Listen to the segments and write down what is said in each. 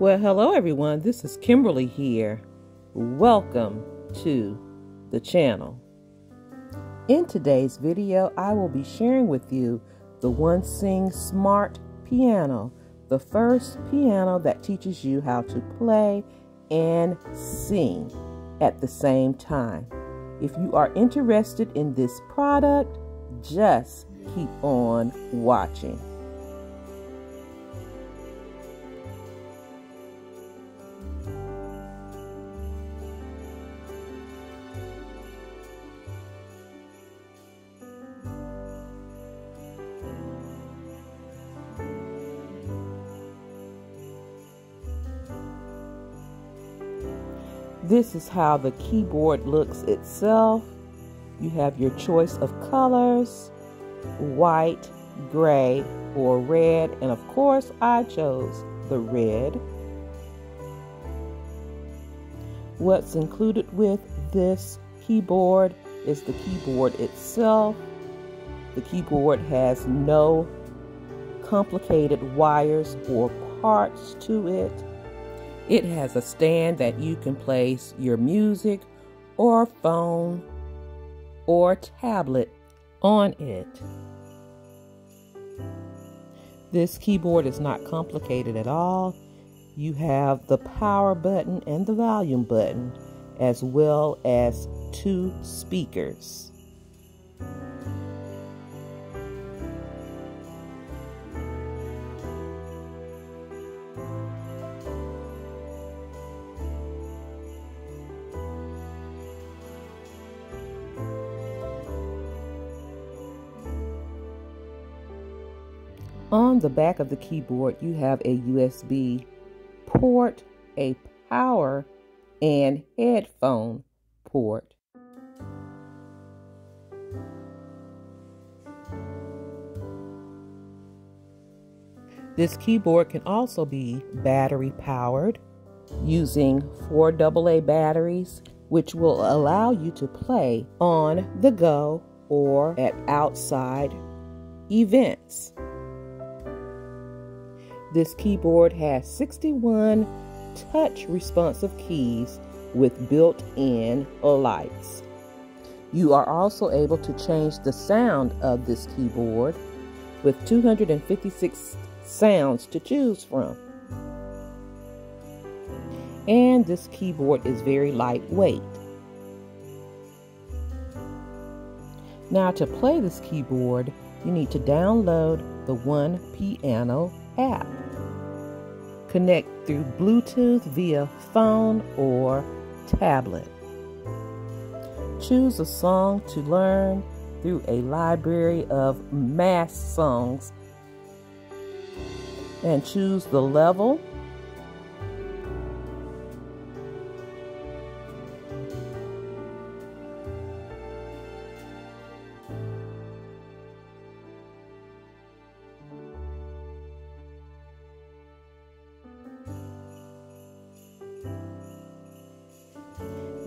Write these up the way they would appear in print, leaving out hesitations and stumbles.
Well, hello everyone. This is Kimberly here. Welcome to the channel. In today's video, I will be sharing with you the TheONE Smart Piano, the first piano that teaches you how to play and sing at the same time. If you are interested in this product, just keep on watching. This is how the keyboard looks itself. You have your choice of colors, white, gray, or red, and of course I chose the red. What's included with this keyboard is the keyboard itself. The keyboard has no complicated wires or parts to it. It has a stand that you can place your music or phone or tablet on it. This keyboard is not complicated at all. You have the power button and the volume button, as well as 2 speakers. On the back of the keyboard, you have a USB port, a power, and headphone port. This keyboard can also be battery powered using 4 AA batteries, which will allow you to play on the go or at outside events. This keyboard has 61 touch responsive keys with built-in lights. You are also able to change the sound of this keyboard with 256 sounds to choose from. And this keyboard is very lightweight. Now, to play this keyboard, you need to download the TheONE Piano app. Connect through Bluetooth via phone or tablet. Choose a song to learn through a library of mass songs and choose the level.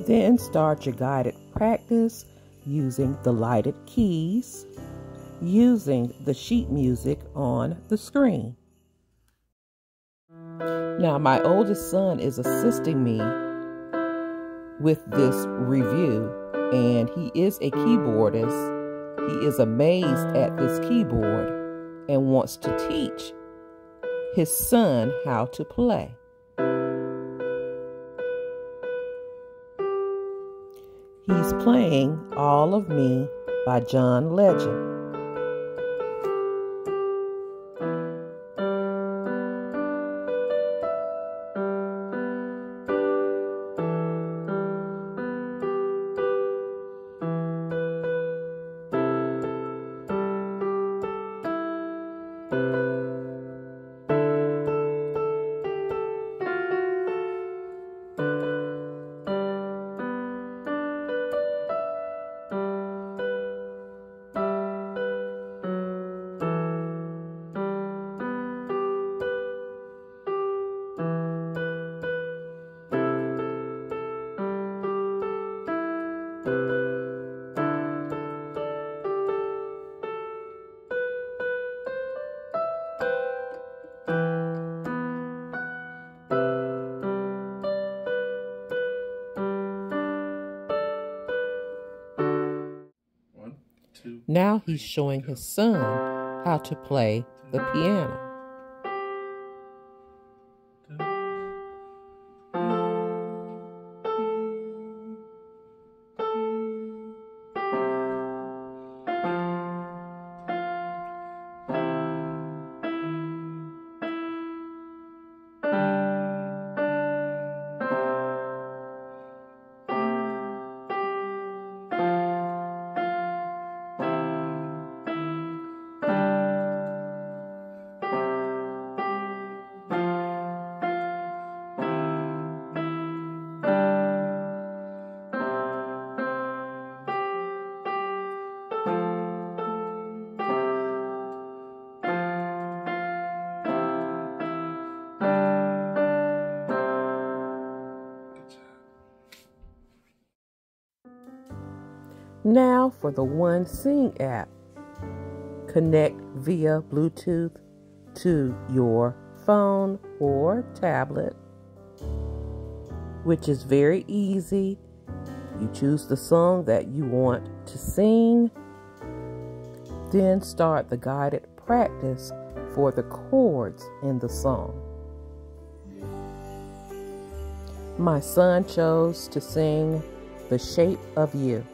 Then start your guided practice using the lighted keys, using the sheet music on the screen. Now, my oldest son is assisting me with this review, and he is a keyboardist. He is amazed at this keyboard and wants to teach his son how to play. He's playing All of Me by John Legend. Now he's showing his son how to play the piano. Now for the One Sing app. Connect via Bluetooth to your phone or tablet, which is very easy. You choose the song that you want to sing, then start the guided practice for the chords in the song. My son chose to sing "The Shape of You."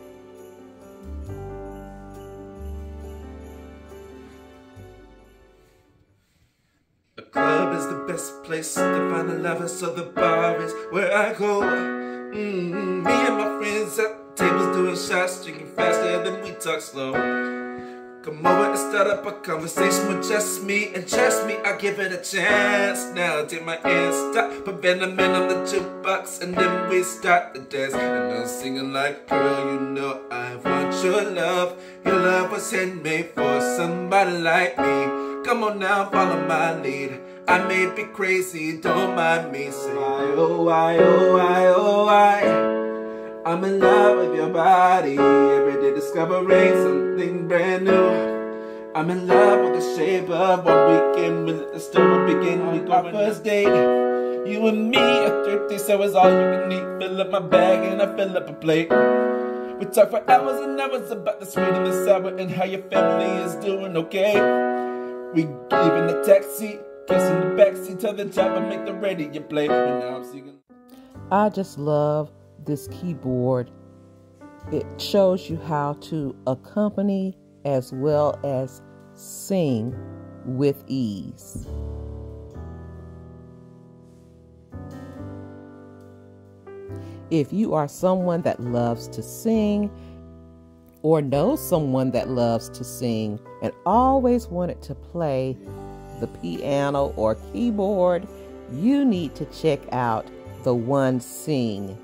A club is the best place to find a lover, so the bar is where I go. Me and my friends at tables doing shots, drinking faster than we talk slow. Come over and start up a conversation with just me, and trust me, I'll give it a chance. Now take my hand, stop, put Venom in on the jukebox, and then we start to dance. And I'm singing like, girl, you know I want your love. Your love was handmade for somebody like me. Come on now, follow my lead. I may be crazy, don't mind me. Say, oh, why, oh, why, oh, why. I'm in love with your body. Every day discovering something brand new. I'm in love with the shape of what we can. We let the story begin. We go our first date. You and me are thrifty, so it's all you can eat. Fill up my bag and I fill up a plate. We talk for hours and hours about the sweet and the sour and how your family is doing okay. We give in the taxi, kiss in the backseat, tell the driver make the radio play. And now I'm singing. I just love this keyboard. It shows you how to accompany as well as sing with ease. If you are someone that loves to sing or knows someone that loves to sing and always wanted to play the piano or keyboard, you need to check out the One Sing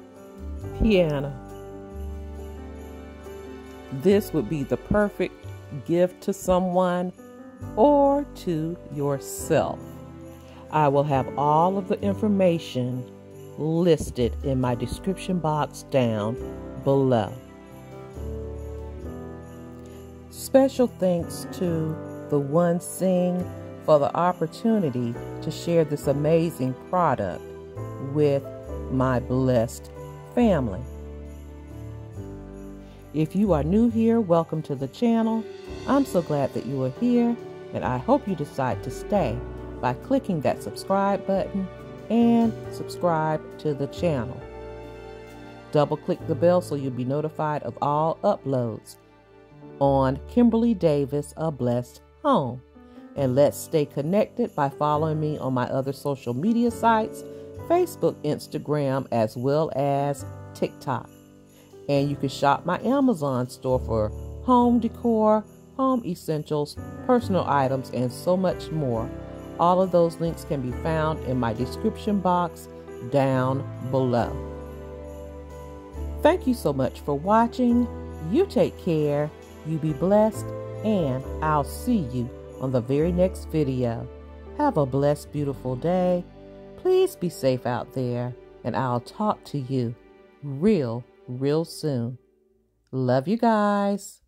piano. This would be the perfect gift to someone or to yourself. I will have all of the information listed in my description box down below. Special thanks to the One Sing for the opportunity to share this amazing product with my blessed family. If you are new here, welcome to the channel. I'm so glad that you are here, and I hope you decide to stay by clicking that subscribe button and subscribe to the channel. Double click the bell so you'll be notified of all uploads on Kimberly Davis, A Blessed Home. And let's stay connected by following me on my other social media sites, Facebook, Instagram, as well as TikTok. And you can shop my Amazon store for home decor, home essentials, personal items, and so much more. All of those links can be found in my description box down below. Thank you so much for watching. You take care, you be blessed, and I'll see you on the very next video. Have a blessed, beautiful day. Please be safe out there, and I'll talk to you real soon. Love you guys.